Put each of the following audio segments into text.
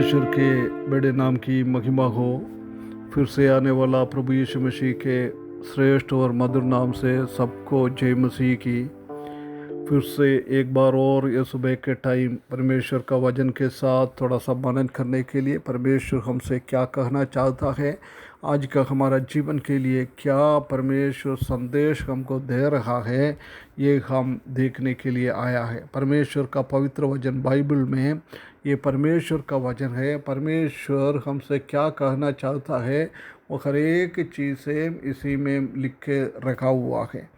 परमेश्वर के बड़े नाम की महिमा हो। फिर से आने वाला प्रभु यीशु मसीह के श्रेष्ठ और मधुर नाम से सबको जय मसीह की। फिर से एक बार और ये सुबह के टाइम परमेश्वर का वचन के साथ थोड़ा सा मनन करने के लिए परमेश्वर हमसे क्या कहना चाहता है, आज का हमारा जीवन के लिए क्या परमेश्वर संदेश हमको दे रहा है, ये हम देखने के लिए आया है। परमेश्वर का पवित्र वचन बाइबल में ये परमेश्वर का वचन है। परमेश्वर हमसे क्या कहना चाहता है वो हर एक चीज़ से इसी में लिख के रखा हुआ है।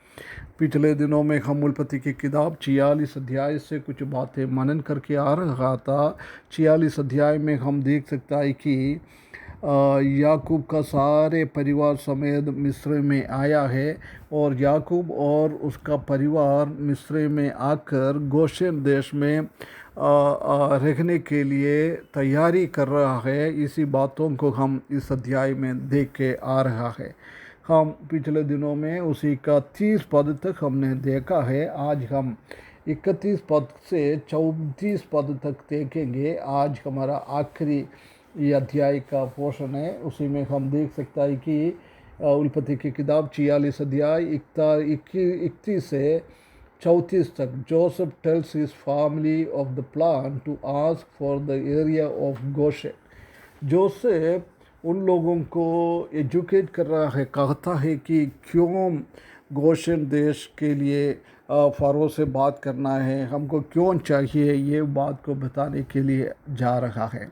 पिछले दिनों में हम उत्पत्ति की किताब 46 अध्याय से कुछ बातें मनन करके आ रहा था। 46 अध्याय में हम देख सकता है कि याकूब का सारे परिवार समेत मिस्र में आया है और याकूब और उसका परिवार मिस्र में आकर गोशेन देश में रहने के लिए तैयारी कर रहा है। इसी बातों को हम इस अध्याय में देख के आ रहा है। हम पिछले दिनों में उसी का 30 पद तक हमने देखा है। आज हम 31 पद से 34 पद तक देखेंगे। आज हमारा आखिरी ये अध्याय का पोर्शन है। उसी में हम देख सकता है कि उत्पत्ति की किताब 46 अध्याय 31 से 34 तक Joseph tells his family of the plan to ask for the area of Goshen. Joseph उन लोगों को एजुकेट कर रहा है, कहता है कि क्यों गोशेन देश के लिए फ़ारो से बात करना है, हमको क्यों चाहिए, ये बात को बताने के लिए जा रहा है।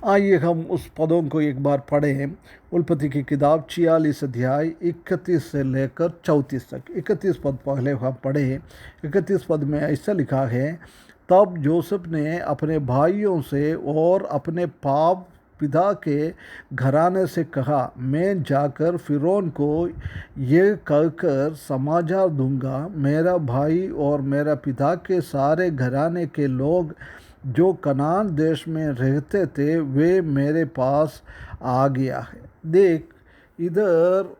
आइए हम उस पदों को एक बार पढ़ें। उत्पत्ति की किताब 46 अध्याय 31 से लेकर 34 तक। 31 पद पहले हम पढ़े। 31 पद में ऐसा लिखा है, तब जोसेफ ने अपने भाइयों से और अपने पाप पिता के घराने से कहा, मैं जाकर फिरौन को ये कहकर समाचार दूंगा, मेरा भाई और मेरा पिता के सारे घराने के लोग जो कनान देश में रहते थे वे मेरे पास आ गया है। देख, इधर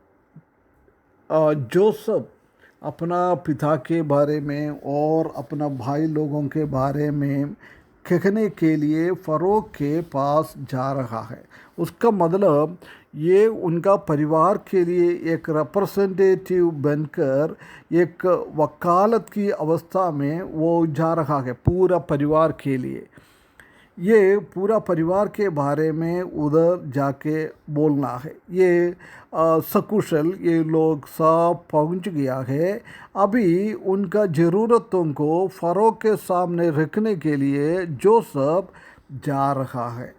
जोसेफ अपना पिता के बारे में और अपना भाई लोगों के बारे में कहने के लिए फ़रो के पास जा रहा है। उसका मतलब ये उनका परिवार के लिए एक रिप्रेजेंटेटिव बनकर एक वकालत की अवस्था में वो जा रहा है पूरा परिवार के लिए। ये पूरा परिवार के बारे में उधर जाके बोलना है। ये सकुशल ये लोग सब पहुंच गया है। अभी उनका ज़रूरतों को फ़रो के सामने रखने के लिए जोसेफ जा रहा है।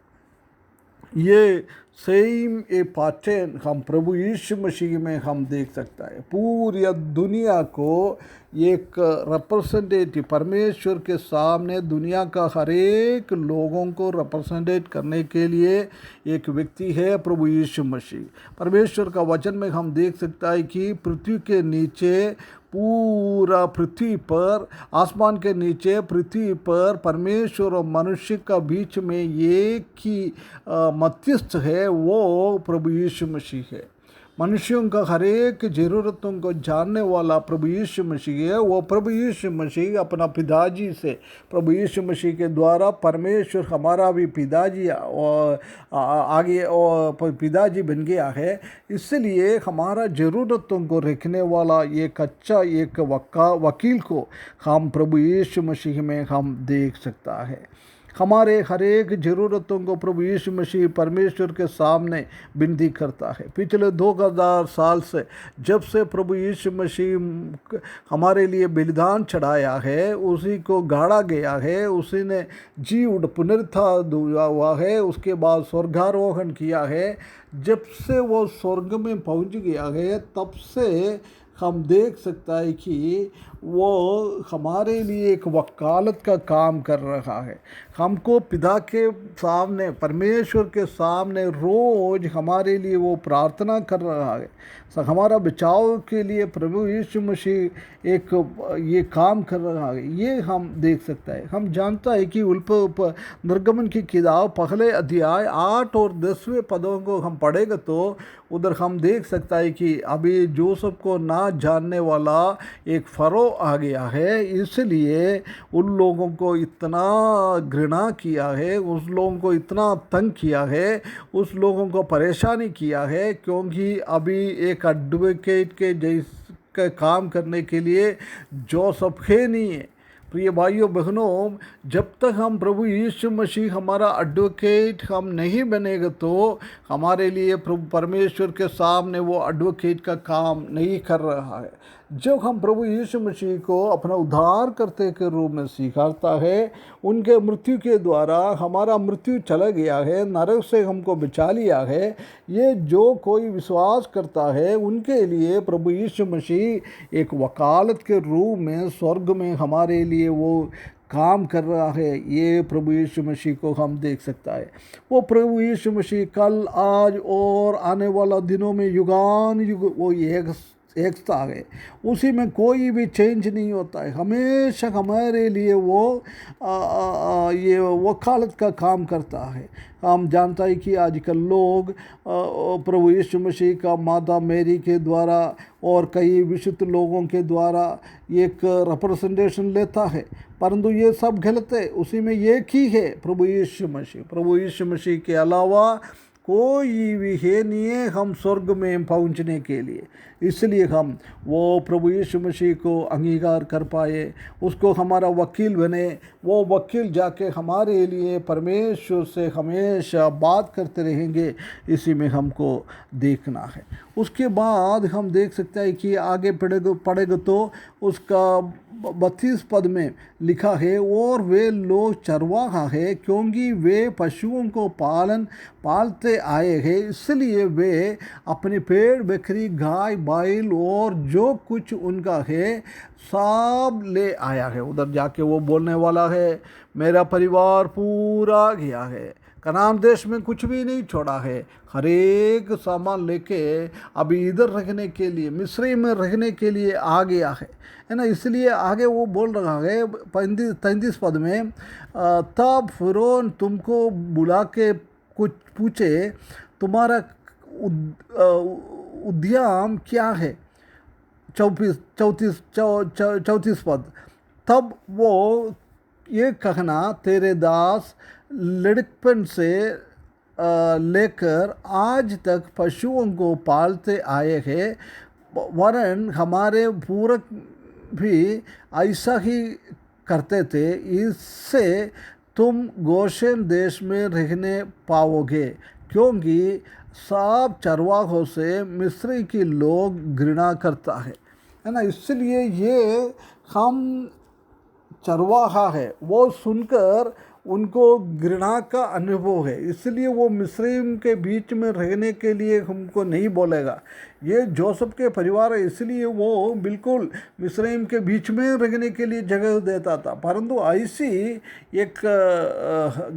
ये सेम ए पैटर्न हम प्रभु यीशु मसीह में हम देख सकता है। पूरी दुनिया को एक रिप्रेजेंटेटिव परमेश्वर के सामने दुनिया का हर एक लोगों को रिप्रेजेंटेट करने के लिए एक व्यक्ति है प्रभु यीशु मसीह। परमेश्वर का वचन में हम देख सकता है कि पृथ्वी के नीचे पूरा पृथ्वी पर, आसमान के नीचे पृथ्वी पर परमेश्वर और मनुष्य का बीच में एक ही मध्यस्थ है, वो प्रभु यीशु मसीह है। मनुष्यों का हर एक ज़रूरतों को जानने वाला प्रभु यीशु मसीह है। वो प्रभु यीशु मसीह अपना पिताजी से, प्रभु यीशु मसीह के द्वारा परमेश्वर हमारा भी पिताजी और आगे और पिताजी बन गया है। इसलिए हमारा ज़रूरतों को रखने वाला एक अच्छा एक वकील को हम प्रभु यीशु मसीह में हम देख सकता है। हमारे हर एक ज़रूरतों को प्रभु यीशु मसीह परमेश्वर के सामने विनती करता है। पिछले 2000 साल से जब से प्रभु यीशु मसीह हमारे लिए बलिदान चढ़ाया है, उसी को गाड़ा गया है, उसी ने जी उठ पुनरुत्थान हुआ है, उसके बाद स्वर्गारोहण किया है। जब से वो स्वर्ग में पहुंच गया है तब से हम देख सकता है कि वो हमारे लिए एक वकालत का काम कर रहा है। हमको पिता के सामने, परमेश्वर के सामने रोज़ हमारे लिए वो प्रार्थना कर रहा है। हमारा बचाव के लिए प्रभु यीशु मसीह एक ये काम कर रहा है, ये हम देख सकता है। हम जानता है कि निर्गमन की किताब पहले अध्याय 8 और 10वें पदों को हम पढ़ेगा तो उधर हम देख सकता है कि अभी जोसेफ को ना जानने वाला एक फ़रो आ गया है, इसलिए उन लोगों को इतना घृणा किया है, उस लोगों को इतना तंग किया है, उस लोगों को परेशानी किया है, क्योंकि अभी एक एडवोकेट के जैसे काम करने के लिए जोसेफ है नहीं है। प्रिय भाइयों बहनों, जब तक हम प्रभु यीशु मसीह हमारा एडवोकेट हम नहीं बनेगा तो हमारे लिए प्रभु परमेश्वर के सामने वो एडवोकेट का काम नहीं कर रहा है। जब हम प्रभु यीशु मसीह को अपना उद्धार करते के रूप में स्वीकारता है, उनके मृत्यु के द्वारा हमारा मृत्यु चला गया है, नरक से हमको बचा लिया है, ये जो कोई विश्वास करता है उनके लिए प्रभु यीशु मसीह एक वकालत के रूप में स्वर्ग में हमारे लिए वो काम कर रहा है। ये प्रभु यीशु मसीह को हम देख सकता है। वो प्रभु यीशु मसीह कल, आज और आने वाला दिनों में युगान युग वो एकता है, उसी में कोई भी चेंज नहीं होता है। हमेशा हमारे लिए वो ये वकालत का काम करता है। हम जानता है कि आजकल लोग प्रभु यीशु मसीह का माता मैरी के द्वारा और कई विशुद्ध लोगों के द्वारा एक रिप्रेजेंटेशन लेता है, परंतु ये सब गलत है। उसी में एक ही है, प्रभु यीशु मसीह। प्रभु यीशु मसीह के अलावा कोई भी है नहीं है हम स्वर्ग में पहुंचने के लिए। इसलिए हम वो प्रभु यीशु मसीह को अंगीकार कर पाए, उसको हमारा वकील बने, वो वकील जाके हमारे लिए परमेश्वर से हमेशा बात करते रहेंगे। इसी में हमको देखना है। उसके बाद हम देख सकते हैं कि आगे पढ़ेगा तो उसका 32 पद में लिखा है, और वे लोग चरवाहा है क्योंकि वे पशुओं को पालते आए हैं, इसलिए वे अपने भेड़ बकरी गाय बैल और जो कुछ उनका है सब ले आया है। उधर जाके वो बोलने वाला है, मेरा परिवार पूरा गया है, कनान देश में कुछ भी नहीं छोड़ा है, हर एक सामान लेके अभी इधर रहने के लिए, मिस्र में रहने के लिए आ गया है ना। इसलिए आगे वो बोल रहा है 33 पद में, तब फिरौन तुमको बुला के कुछ पूछे, तुम्हारा उद्यम क्या है। 34 पद, तब वो ये कहना, तेरे दास लड़कपन से लेकर आज तक पशुओं को पालते आए हैं, वरन हमारे पूर्वज भी ऐसा ही करते थे, इससे तुम गोशेन देश में रहने पाओगे, क्योंकि सब चरवाहों से मिस्री के लोग घृणा करता है ना। इसलिए ये हम चरवाहा है, वो सुनकर उनको घृणा का अनुभव है, इसलिए वो मिस्र के बीच में रहने के लिए हमको नहीं बोलेगा। ये जोसेफ के परिवार है, इसलिए वो बिल्कुल मिस्र के बीच में रहने के लिए जगह देता था, परंतु ऐसी एक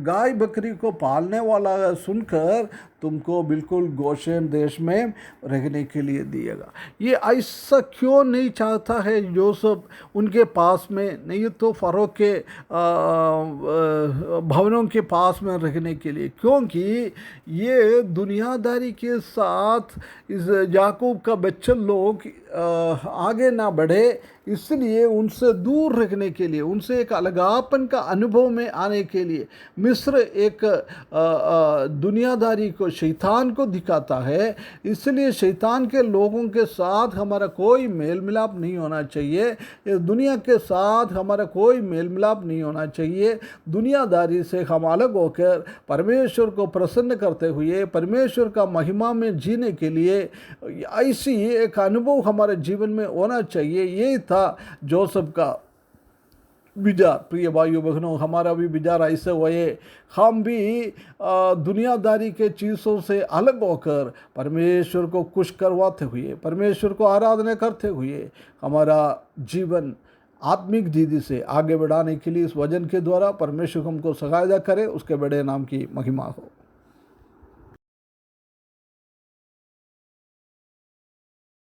गाय बकरी को पालने वाला सुनकर तुमको बिल्कुल गोशेन देश में रहने के लिए दिएगा। ये ऐसा क्यों नहीं चाहता है जोसेफ उनके पास में, नहीं तो फरो के भवनों के पास में रहने के लिए, क्योंकि ये दुनियादारी के साथ इस याकूब का बच्चे लोग आगे ना बढ़े, इसलिए उनसे दूर रखने के लिए, उनसे एक अलगापन का अनुभव में आने के लिए मिस्र एक दुनियादारी को, शैतान को दिखाता है। इसलिए शैतान के लोगों के साथ हमारा कोई मेल मिलाप नहीं होना चाहिए, इस दुनिया के साथ हमारा कोई मेल मिलाप नहीं होना चाहिए। दुनियादारी से हम अलग होकर परमेश्वर को प्रसन्न करते हुए परमेश्वर का महिमा में जीने के लिए ऐसी एक अनुभव हमारे जीवन में होना चाहिए। ये था जोसेफ का विचार। प्रिय भाइयों बहनों, हमारा भी विचार ऐसे हुए, हम भी दुनियादारी के चीज़ों से अलग होकर परमेश्वर को खुश करवाते हुए, परमेश्वर को आराधना करते हुए हमारा जीवन आत्मिक दीदी से आगे बढ़ाने के लिए इस वचन के द्वारा परमेश्वर हमको सहायता करे। उसके बड़े नाम की महिमा हो।